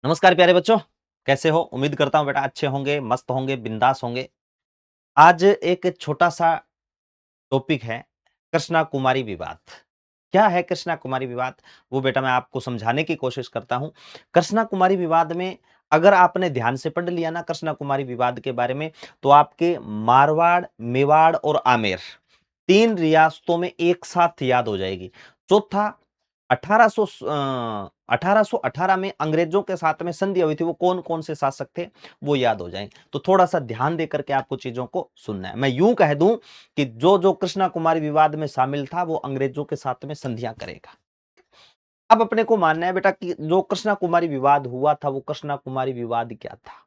नमस्कार प्यारे बच्चों, कैसे हो? उम्मीद करता हूँ बेटा अच्छे होंगे, मस्त होंगे, बिंदास होंगे। आज एक छोटा-सा टॉपिक है, कृष्णा कुमारी विवाद। क्या है कृष्णा कुमारी विवाद? वो बेटा मैं आपको समझाने की कोशिश करता हूँ। कृष्णा कुमारी विवाद में अगर आपने ध्यान से पढ़ लिया ना कृष्णा कुमारी विवाद के बारे में, तो आपके मारवाड़, मेवाड़ और आमेर 3 रियासतों में एक साथ याद हो जाएगी। चौथा 1818 में अंग्रेजों के साथ में संधि हुई थी, वो कौन-कौन से शासक थे, वो याद हो जाएँ। तो थोड़ा-सा ध्यान देकर के आपको चीज़ों को सुनना है। मैं यूँ कह दूँ कि जो-जो कृष्णा कुमारी विवाद में शामिल था, वो अंग्रेजों के साथ में संधियाँ करेगा। अब अपने को मानना है बेटा कि जो कृष्णा कुमारी विवाद हुआ था, वो कृष्णा कुमारी विवाद क्या था?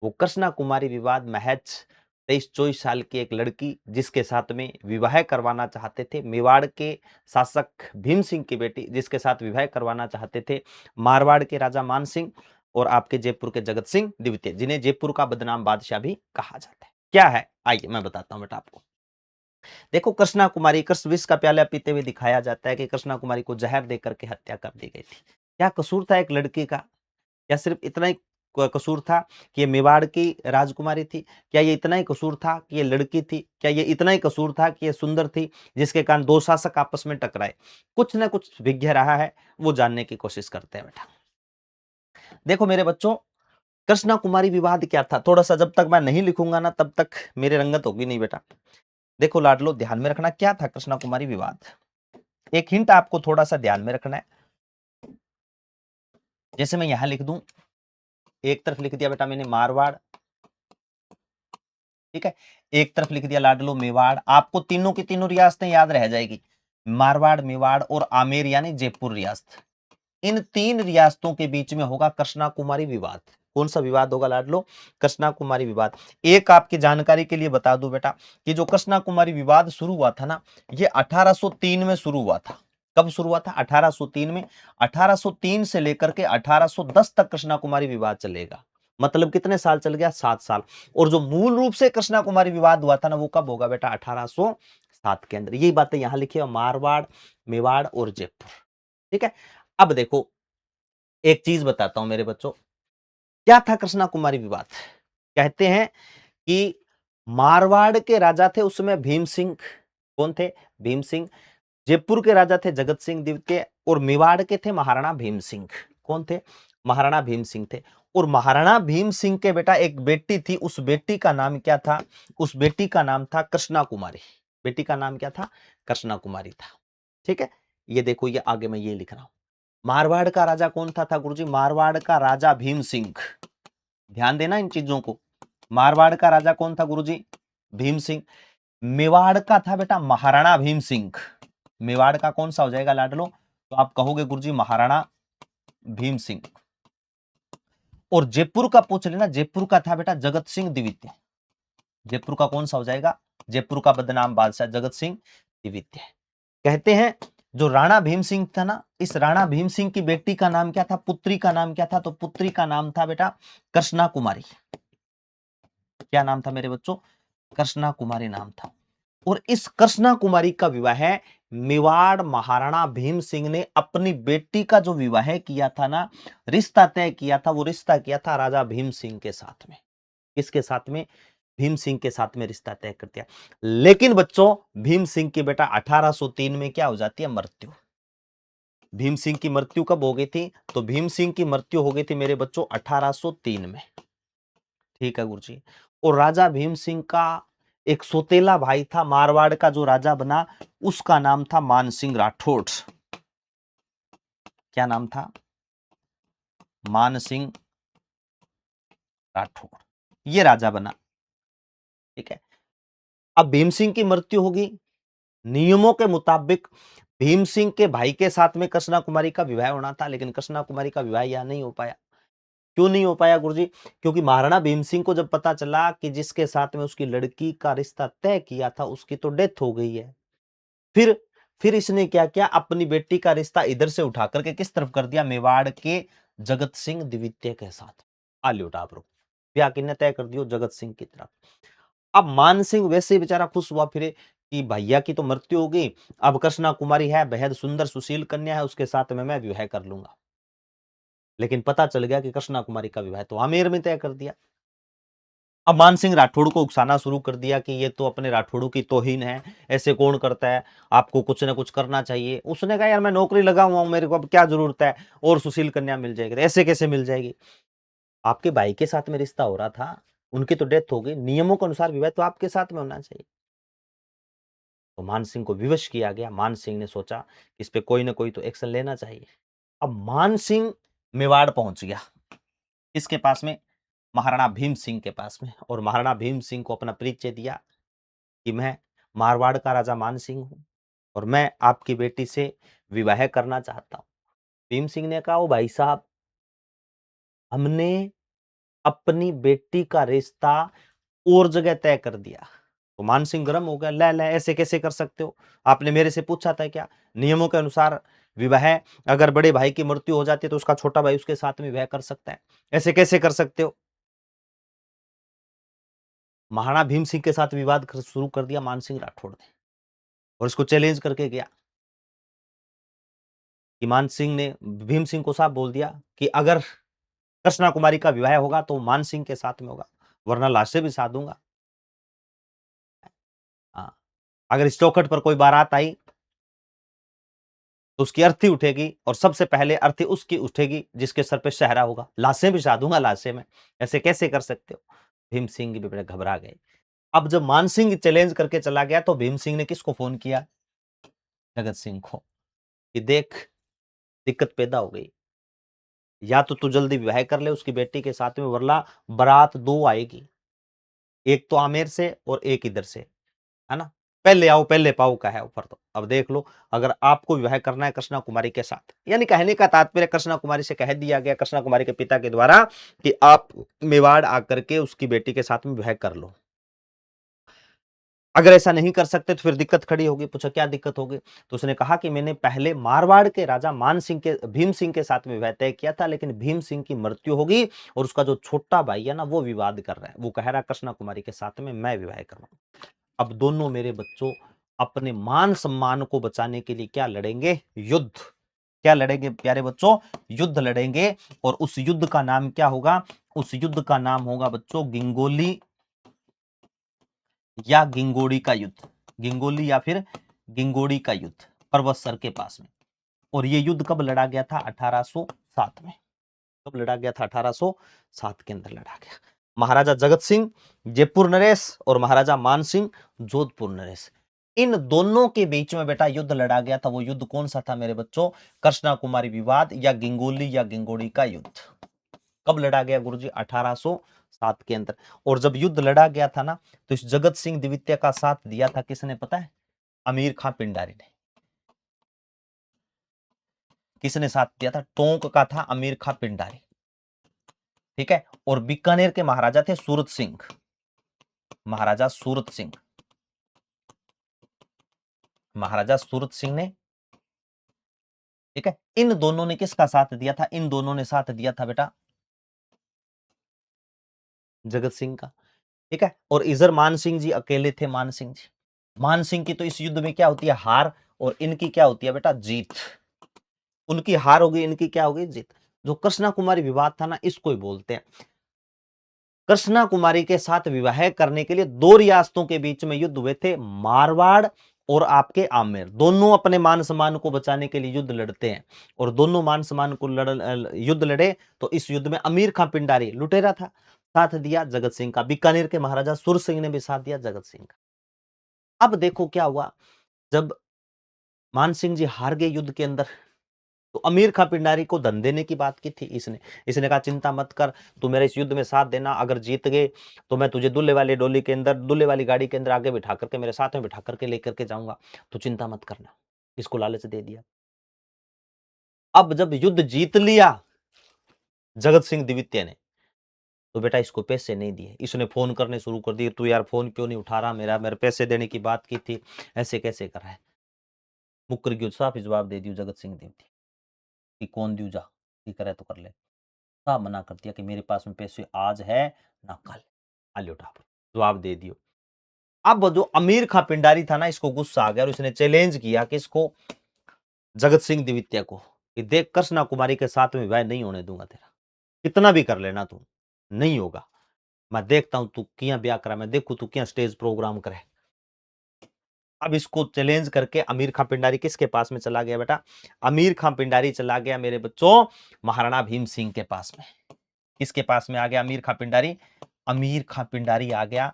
वो कृष्णा कुमारी विवाद महज 23-24 साल की एक लड़की जिसके साथ में विवाह करवाना चाहते थे, मेवाड़ के शासक भीम सिंह की बेटी जिसके साथ विवाह करवाना चाहते थे, मारवाड़ के राजा मान सिंह और आपके जयपुर के जगत सिंह द्वितीय, जिन्हें जयपुर का बदनाम बादशाह भी कहा जाता है। क्या है? आइए मैं बताता हूँ बेटा आपको। देखो कृष्णा कुमारी कृष्ण विष का प्याला पीते हुए दिखाया जाता है कि कृष्णा कुमारी को जहर देकर के हत्या कर दी गई थी। क्या कसूर था एक लड़की का? क्या सिर्फ इतना ही कसूर था कि ये मेवाड़ की राजकुमारी थी? क्या ये इतना ही कसूर था कि ये लड़की थी? क्या ये इतना ही कसूर था कि ये सुंदर थी, जिसके कारण 2 शासक आपस में टकराए? कुछ न कुछ विघ्य रहा है, वो जानने की कोशिश करते हैं बेटा। देखो मेरे बच्चों, कृष्णा कुमारी विवाद क्या था? थोड़ा-सा जब तक मैं नहीं लिखूँगा ना, तब तक मेरी रंगत होगी नहीं बेटा। देखो लाडलो, ध्यान में रखना क्या था कृष्णा कुमारी विवाद? एक हिंट आपको थोड़ा-सा ध्यान में रखना है। जैसे मैं यहां लिख दूं, एक तरफ लिख दिया बेटा मैंने मारवाड़, ठीक है, एक तरफ लिख दिया लाडलो मेवाड़। आपको तीनों की तीनों रियासतें याद रह जाएगी, मारवाड़, मेवाड़ और आमेर यानी जयपुर रियासत। इन 3 रियासतों के बीच में होगा कृष्णा कुमारी विवाद। कौन सा विवाद होगा लाडलो? कृष्णा कुमारी विवाद। एक आपकी जानकारी के लिए बता दूं बेटा कि जो कृष्णा कुमारी विवाद शुरू हुआ था ना, ये 1803 में शुरू हुआ था। कब शुरू हुआ था? 1803 में। 1803 से लेकर के 1810 तक कृष्णा कुमारी विवाद चलेगा। मतलब कितने साल चल गया? 7 साल। और जो मूल रूप से कृष्णा कुमारी विवाद हुआ था ना, वो कब होगा बेटा? 1807 के अंदर। यही बातें यहां लिखी है, मारवाड़, मेवाड़ और जयपुर। ठीक है। अब देखो, एक चीज बताता हूं मेरे बच्चों, क्या था कृष्णा कुमारी विवाद? कहते हैं कि मारवाड़ के राजा थे उस समय भीम सिंह। कौन थे? भीम सिंह। जयपुर के राजा थे जगत सिंह द्वितीय और मेवाड़ के थे महाराणा भीम सिंह। कौन थे? महाराणा भीम सिंह थे। और महाराणा भीम सिंह के बेटा एक बेटी थी, उस बेटी का नाम क्या था? उस बेटी का नाम था कृष्णा कुमारी। बेटी का नाम क्या था? कृष्णा कुमारी था। ठीक है। ये देखो, ये आगे मैं ये लिख रहा हूं। मारवाड़ का राजा कौन था गुरुजी? मारवाड़ का राजा भीम सिंह। ध्यान देना इन चीजों को। मारवाड़ का राजा कौन था गुरुजी? भीम सिंह। मेवाड़ का था बेटा महाराणा भीम सिंह। मेवाड़ का कौन सा हो जाएगा लाडलो? तो आप कहोगे गुरुजी महाराणा भीम सिंह। और जयपुर का पूछ लेना, जयपुर का था बेटा जगत सिंह द्वितीय। जयपुर का कौन सा हो जाएगा? जयपुर का बदनाम बादशाह जगत सिंह द्वितीय। कहते हैं जो राणा भीम सिंह था ना, इस राणा भीम सिंह की बेटी का नाम क्या था? पुत्री का नाम क्या था? तो पुत्री का नाम था बेटा कृष्णा कुमारी। क्या नाम था मेरे बच्चों? कृष्णा कुमारी नाम था। और इस कृष्णा कुमारी का विवाह मेवाड़ महाराणा भीम सिंह ने अपनी बेटी का जो विवाह किया था ना, रिश्ता तय किया था, वो रिश्ता किया था राजा भीम सिंह के साथ में। किसके साथ में? भीम सिंह के साथ में रिश्ता तय कर दिया। लेकिन बच्चों, भीम सिंह की बेटा 1803 में क्या हो जाती है? मृत्यु। भीम सिंह की मृत्यु कब हो गई थी? तो भीम सिंह की मृत्यु हो गई थी मेरे बच्चों 1803 में। ठीक है गुरुजी। और राजा भीम सिंह का एक सौतेला भाई था, मारवाड़ का जो राजा बना, उसका नाम था मान सिंह राठौड़। क्या नाम था? मान सिंह राठौड़। ये राजा बना। ठीक है। अब भीम सिंह की मृत्यु होगी। नियमों के मुताबिक भीम सिंह के भाई के साथ में कृष्णा कुमारी का विवाह होना था, लेकिन कृष्णा कुमारी का विवाह यहां नहीं हो पाया। क्यों नहीं हो पाया गुरुजी? क्योंकि महाराणा भीम सिंह को जब पता चला कि जिसके साथ में उसकी लड़की का रिश्ता तय किया था, उसकी तो डेथ हो गई है। फिर फिर इसने क्या किया? अपनी बेटी का रिश्ता इधर से उठा करके किस तरफ कर दिया? मेवाड़ के जगत सिंह द्वितीय के साथ। आलियो टाबरो ब्याह किन्ने तय कर दियो? जगत सिंह की तरफ। अब मान सिंह वैसे ही बेचारा खुश हुआ फिरे कि भैया की तो मृत्यु हो गई, अब कृष्णा कुमारी है, बेहद सुंदर सुशील कन्या है, उसके साथ में मैं विवाह कर लूंगा। लेकिन पता चल गया कि कृष्णा कुमारी का विवाह तो आमेर में तय कर दिया। अब मान सिंह राठौड़ को उकसाना शुरू कर दिया कि ये तो अपने राठौड़ों की तौहीन है, ऐसे कौन करता है, आपको कुछ ना कुछ करना चाहिए। उसने कहा यार मैं नौकरी लगा हुआ हूं, मेरे को अब क्या जरूरत है, और सुशील कन्या मिल जाएगी, ऐसे कैसे मिल जाएगी। आपके भाई के साथ में रिश्ता हो रहा था, उनकी तो डेथ हो गई, नियमों के अनुसार विवाह तो आपके साथ में होना चाहिए। तो मान सिंह को विवश किया गया। मान सिंह ने सोचा इस पे कोई ना कोई तो एक्शन लेना चाहिए। अब मान सिंह मेवाड़ पहुंच गया, इसके पास में, महाराणा भीम सिंह के पास में, और महाराणा भीम सिंह को अपना परिचय दिया कि मैं मारवाड़ का राजा मान सिंह हूं और मैं आपकी बेटी से विवाह करना चाहता हूं। भीम सिंह ने कहा, ओ भाई साहब, हमने अपनी बेटी का रिश्ता और जगह तय कर दिया। तो मान सिंह गर्म हो गया, ले ले ऐसे कैसे कर सकते हो, आपने मेरे से पूछा था क्या, नियमों के अनुसार विवाह, अगर बड़े भाई की मृत्यु हो जाती है तो उसका छोटा भाई उसके साथ में विवाह कर सकता है, ऐसे कैसे कर सकते हो। महाराणा भीम सिंह के साथ विवाद शुरू कर दिया मान सिंह राठौड़ ने, और इसको चैलेंज करके गया कि मान सिंह ने भीम सिंह को साफ बोल दिया कि अगर कृष्णा कुमारी का विवाह होगा तो मान सिंह के साथ में होगा, वरना लाशें भी साध दूंगा। हाँ, अगर इस चौखट पर कोई बारात आई तो उसकी अर्थी उठेगी, और सबसे पहले अर्थी उसकी उठेगी जिसके सर पे शहरा होगा, लाशें भी साधूंगा लाशें में, ऐसे कैसे कर सकते हो। भीम सिंह भी बड़े घबरा गए। अब जब मान सिंह चैलेंज करके चला गया तो भीम सिंह ने किसको फोन किया, जगत सिंह को, कि देख दिक्कत पैदा हो गई, या तो तू जल्दी विवाह कर ले उसकी बेटी के साथ में, वरना बारात दो आएगी, एक तो आमेर से और एक इधर से, है ना, पहले आओ पहले पाओ का है ऊपर। तो अब देख लो, अगर आपको विवाह करना है कृष्णा कुमारी के साथ, यानी कहने का तात्पर्य कृष्णा कुमारी से कह दिया गया, कृष्णा कुमारी के पिता के द्वारा, कि आप मेवाड़ आकर के उसकी बेटी के साथ में विवाह कर लो। अगर ऐसा नहीं कर सकते तो फिर दिक्कत खड़ी होगी। पूछा क्या दिक्कत होगी, तो उसने कहा कि मैंने पहले मारवाड़ के राजा मान सिंह के भीम सिंह के साथ में विवाह तय किया था, लेकिन भीम सिंह की मृत्यु होगी और उसका जो छोटा भाई है ना वो विवाद कर रहा है, वो कह रहा है कृष्णा कुमारी के साथ में मैं विवाह करूंगा। अब दोनों मेरे बच्चों अपने मान सम्मान को बचाने के लिए क्या लड़ेंगे, युद्ध। क्या लड़ेंगे प्यारे बच्चों, युद्ध लड़ेंगे। और उस युद्ध का नाम क्या होगा, उस युद्ध का नाम होगा बच्चों गिंगोली या गिंगोड़ी का युद्ध, गिंगोली या फिर गिंगोड़ी का युद्ध, पर्वतसर के पास में। और ये युद्ध कब लड़ा गया था, 1807 में। कब लड़ा गया था, 1807 के अंदर लड़ा गया। महाराजा जगत सिंह जयपुर नरेश और महाराजा मान सिंह जोधपुर नरेश, इन दोनों के बीच में बेटा युद्ध लड़ा गया था। वो युद्ध कौन सा था मेरे बच्चों, कृष्णा कुमारी विवाद या गिंगोली या गिंगोड़ी का युद्ध। कब लड़ा गया गुरुजी, 1807 के अंदर। और जब युद्ध लड़ा गया था ना, तो इस जगत सिंह द्वितीय का साथ दिया था किसने पता है, अमीर खां पिंडारी ने। किसने साथ दिया था, टोंक का था अमीर खां पिंडारी, ठीक है। और बीकानेर के महाराजा थे सूरत सिंह, महाराजा सूरत सिंह, महाराजा सूरत सिंह ने, ठीक है। इन दोनों ने किसका साथ दिया था, इन दोनों ने साथ दिया था बेटा जगत सिंह का, ठीक है। और इधर मान सिंह जी अकेले थे, मान सिंह जी, मान सिंह की तो इस युद्ध में क्या होती है, हार, और इनकी क्या होती है बेटा, जीत। उनकी हार होगी, इनकी क्या होगी, जीत। जो कृष्णा कुमारी विवाद था ना, इसको ही बोलते हैं। कृष्णा कुमारी के साथ विवाह करने के लिए दो रियासतों के बीच में युद्ध हुए थे, मारवाड़ और आपके आमेर, दोनों अपने मान सम्मान को बचाने के लिए युद्ध लड़ते हैं। और दोनों मान सम्मान को युद्ध लड़े, तो इस युद्ध में अमीर खां पिंडारी लुटेरा था, साथ दिया जगत सिंह का। बीकानेर के महाराजा सुर सिंह ने भी साथ दिया जगत सिंह का। अब देखो क्या हुआ, जब मान सिंह जी हार गए युद्ध के अंदर, तो अमीर खां पिंडारी को धन देने की बात की थी इसने। इसने कहा चिंता मत कर, तू मेरे इस युद्ध में साथ देना, अगर जीत गए तो मैं तुझे दुल्हे वाली डोली के अंदर, दुल्हे वाली गाड़ी के अंदर आगे बिठा करके, मेरे साथ में बिठा करके लेकर के जाऊंगा, तो चिंता मत करना। इसको लालच दे दिया। अब जब युद्ध जीत लिया जगत सिंह द्वितीय ने, तो बेटा इसको पैसे नहीं दिए, इसने फोन करने शुरू कर दिए, तू यार फोन क्यों नहीं उठा रहा, मेरा मेरे पैसे देने की बात की थी, ऐसे कैसे कर रहा है। मुकर गयो, साफ जवाब दे दियो जगत सिंह द्वितीय कि कौन दियो, जा की करे तो कर ले। साफ मना कर दिया कि मेरे पास में पैसे आज है ना कल, आले उठा, जवाब दे दियो। अब जो अमीर खां पिंडारी था ना, इसको गुस्सा आ गया और इसने चैलेंज किया कि इसको जगत सिंह द्वितीय को, कि देख कृष्णा कुमारी के साथ में विवाह नहीं होने दूंगा तेरा, कितना भी कर लेना तू, नहीं होगा। मैं देखता हूं तू किया ब्याह करा, मैं देखू तू किया स्टेज प्रोग्राम करे। अब इसको चैलेंज करके अमीर खां पिंडारी किसके पास में चला गया बेटा? अमीर खां पिंडारी चला गया मेरे बच्चों महाराणा भीम सिंह के पास में। किसके पास में आ गया अमीर खां पिंडारी? अमीर खां पिंडारी आ गया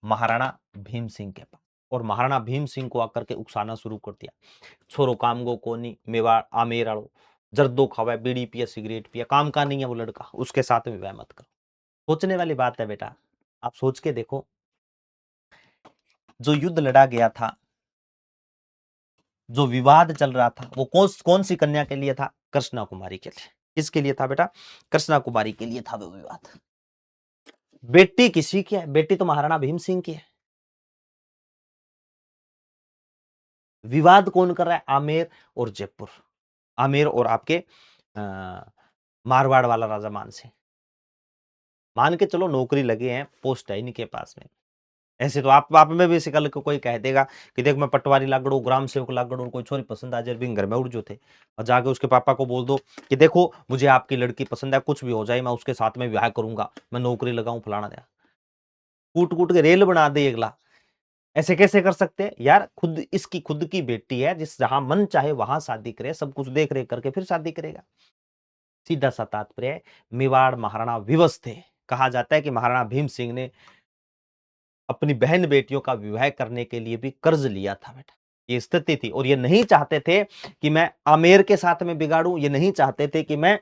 महाराणा भीम सिंह के पास, और महाराणा भीम सिंह को आकर के उकसाना शुरू कर दिया। छोरो काम गो कोनी, मेवाड़ आमेर आलो, जर्दो खावे, बीड़ी पिया, सिगरेट पिया, काम का नहीं है वो लड़का, उसके साथ में विवाह मत करो। सोचने वाली बात है बेटा, आप सोच के देखो, जो युद्ध लड़ा गया था, जो विवाद चल रहा था, वो कौन सी कन्या के लिए था? कृष्णा कुमारी के लिए। किसके लिए था बेटा? कृष्णा कुमारी के लिए था वो विवाद। बेटी किसी की है? बेटी तो महाराणा भीम सिंह की है। विवाद कौन कर रहा है? आमेर और जयपुर, आमेर और आपके मारवाड़ वाला राजा मान सिंह। मान के चलो नौकरी लगे हैं, पोस्ट है इनके पास में। ऐसे तो आप में भी कल को कोई कह देगा कि देख मैं पटवारी लागड़ू, ग्राम सेवक लागड़ू, और कोई छोरी पसंद आ जाए, भी घर में उड़ जो थे, और जाके उसके पापा को बोल दो कि देखो मुझे आपकी लड़की पसंद है, कुछ भी हो जाए मैं उसके साथ में विवाह करूंगा, मैं नौकरी लगाऊं फलाना दे, कूट कूट के रेल बना दे अगला। ऐसे कैसे कर सकते हैं यार? खुद इसकी खुद की बेटी है, जिस जहां मन चाहे वहां शादी करे, सब कुछ देख रेख करके फिर शादी करेगा। सीधा सा तात्पर्य, मेवाड़ महाराणा विवश थे। कहा जाता है कि महाराणा भीम सिंह ने अपनी बहन बेटियों का विवाह करने के लिए भी कर्ज लिया था बेटा। ये स्थिति थी, और ये नहीं चाहते थे कि मैं आमेर के साथ में बिगाड़ूं, ये नहीं चाहते थे कि मैं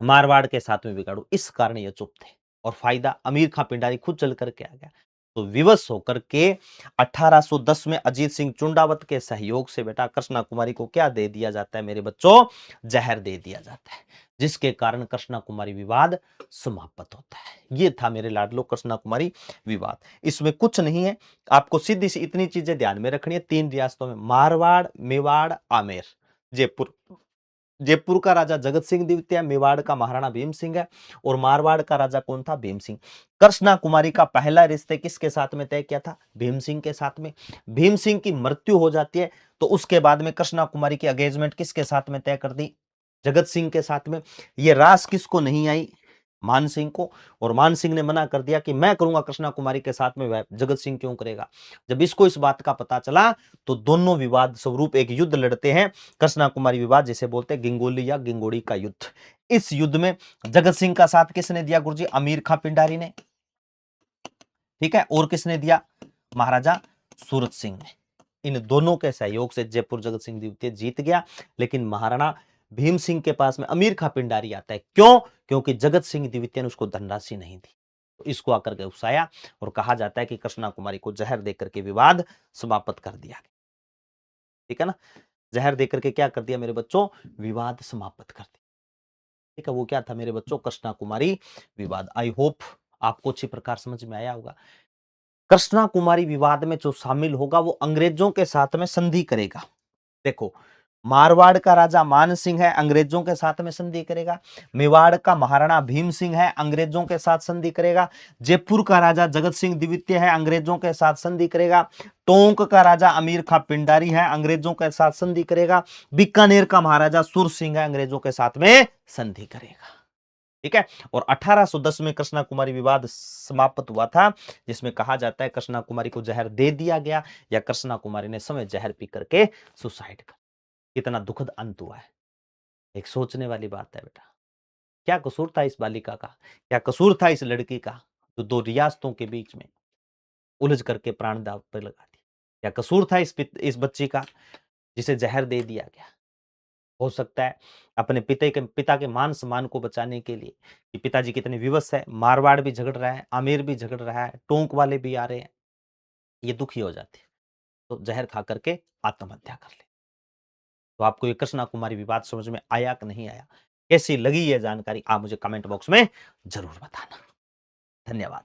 मारवाड़ के साथ में बिगाड़ूं, इस कारण ये चुप थे। और फायदा अमीर खां पिंडारी खुद चल करके आ गया। तो विवश होकर के 1810 में अजीत सिंह चुंडावत के सहयोग से बेटा कृष्णा कुमारी को क्या दे दिया जाता है मेरे बच्चों? जहर दे दिया जाता है, जिसके कारण कृष्णा कुमारी विवाद समाप्त होता है। ये था मेरे लाडलो कृष्णा कुमारी विवाद। इसमें कुछ नहीं है, आपको सीधी सी इतनी चीजें ध्यान में रखनी है। 3 रियासतों में, मारवाड़, मेवाड़, आमेर, जयपुर। जयपुर का राजा जगत सिंह द्वितीय, मेवाड़ का महाराणा भीम सिंह है, और मारवाड़ का राजा कौन था? भीम सिंह। कृष्णा कुमारी का पहला रिश्ते किसके साथ में तय किया था? भीम सिंह के साथ में। भीम सिंह की मृत्यु हो जाती है, तो उसके बाद में कृष्णा कुमारी की एंगेजमेंट किसके साथ में तय कर दी? जगत सिंह के साथ में। ये रास किसको नहीं आई? मान सिंह को। और मान सिंह ने मना कर दिया कि मैं करूंगा कृष्णा कुमारी के साथ में विवाह, जगत सिंह क्यों करेगा? जब इसको इस बात का पता चला, तो दोनों विवाद स्वरूप एक युद्ध लड़ते हैं, कृष्णा कुमारी विवाद, जिसे बोलते हैं गिंगोली या गिंगोड़ी का युद्ध। इस युद्ध में जगत सिंह का साथ किसने दिया गुरुजी? अमीर खां पिंडारी ने। ठीक है, और किसने दिया? महाराजा सूरत सिंह ने। इन दोनों के सहयोग से जयपुर जगत सिंह द्वितीय जीत गया, लेकिन महाराणा भीम सिंह के पास में अमीर खां पिंडारी आता है। क्यों? क्योंकि जगत सिंह द्वितीय ने उसको धनराशि नहीं दी, तो इसको आकर के उकसाया, और कहा जाता है कि कृष्णा कुमारी को जहर देकर के विवाद समाप्त कर दिया। ठीक है ना? जहर देकर के क्या कर दिया मेरे बच्चों? विवाद समाप्त कर दिया। ठीक है, वो क्या था मेरे बच्चों? कृष्णा कुमारी विवाद। आई होप आपको अच्छी प्रकार समझ में आया होगा। कृष्णा कुमारी विवाद में जो शामिल होगा, वो अंग्रेजों के साथ में संधि करेगा। देखो, मारवाड़ का राजा मान सिंह है, अंग्रेजों के साथ में संधि करेगा। मेवाड़ का महाराणा भीम सिंह है, अंग्रेजों के साथ संधि करेगा। जयपुर का राजा जगत सिंह द्वितीय है, अंग्रेजों के साथ संधि करेगा। टोंक का राजा अमीर खां पिंडारी है, अंग्रेजों के साथ संधि करेगा। बीकानेर का महाराजा सुर सिंह है, अंग्रेजों के साथ में संधि करेगा। ठीक है, और 1810 में कृष्णा कुमारी विवाद समाप्त हुआ था, जिसमें कहा जाता है कृष्णा कुमारी को जहर दे दिया गया, या कृष्णा कुमारी ने समय जहर पी करके सुसाइड कर। कितना दुखद अंत हुआ है, एक सोचने वाली बात है बेटा। क्या कसूर था इस बालिका का? क्या कसूर था इस लड़की का, जो 2 रियासतों के बीच में उलझ करके प्राण दांव पर लगा दी? क्या कसूर था इस बच्ची का, जिसे जहर दे दिया गया? हो सकता है अपने पिता के मान सम्मान को बचाने के लिए, कि पिताजी कितने विवश है, मारवाड़ भी झगड़ रहा है, आमेर भी झगड़ रहा है, टोंक वाले भी आ रहे हैं, ये दुखी हो जाते हैं, तो जहर खा करके आत्महत्या कर ले। तो आपको ये कृष्णा कुमारी विवाद समझ में आया कि नहीं आया? कैसी लगी ये जानकारी, आप मुझे कमेंट बॉक्स में जरूर बताना। धन्यवाद।